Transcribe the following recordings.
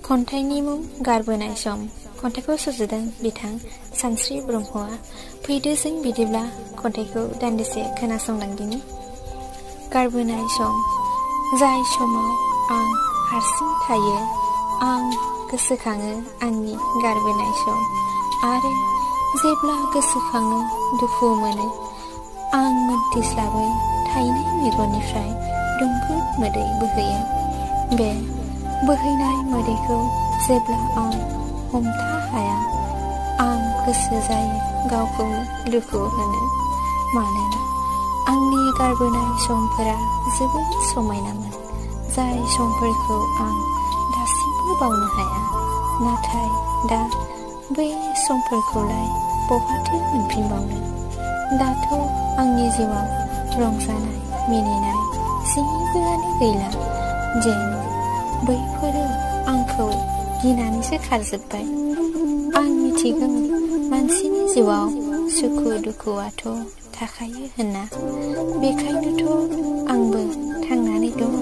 खन्थाइनि मुं गारबोनाय सम खन्थाइखौ सुजुदों बिथां सानस्रि ब्रह्मआ। फैदो जों बिदिब्ला खन्थाइखौ दान्दिसे खोनासंलांदिनि। गारबोनाय सम जाय समाव आं हारसिं थायो आं गोसोखाङो आंनि गारबोनाय सम आरो जेब्ला गोसोखाङो दुखु मोनो आं मोनथिस्लाबै थाइनै मेगननिफ्राय दुंब्रुद मोदै बोहैयो। बे बोहैनाय मोदैखौ जेब्ला आं हमथा हाया आं गोसो जायो गावखौनो दुखु होनो। मानोना आंनि गारबोनाय समफोरा जोबोद समायनामोन जाय समफोरखौ आं दासिमबो बावनो हाया। नाथाय दा बै समफोरखौलाय बहाथो मोनफिनबावनो। दाथ' आंनि जिउआव रंजानाय मिनिनाय जेबोआनो गैला। जेन बैफोरो आंखौ गिनानैसो खारजोब्बाय। आं मिथिगौ मानसिनि जिउआव सुखु दुखुआथ' थाखायो होनना। बेखायनोथ' आंबो थांनानै दं।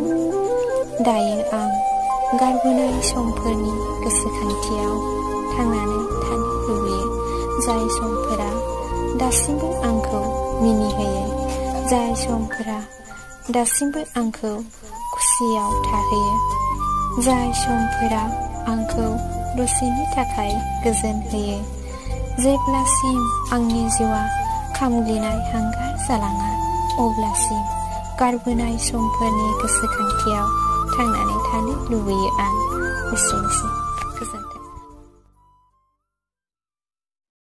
दायो आं गारबोनाय समफोरनि गोसोखांथियाव थांनानै थानो लुबैयो। जाय समफोरा दासिमबो आंखौ मिनिहोयो, जाय समफोरा दासिमबो आंखौ खुसियाव थाहोयो, जाय समफोरा आंखौ दसेनि थाखाय गोजोन होयो। जेब्लासिम आंनि जिउआ खामग्लिनाय हांगार जालाङा अब्लासिम गारबोनाय समफोरनि गोसोखांथियाव थांनानै थानो लुबैयो आं। एसेनोसै।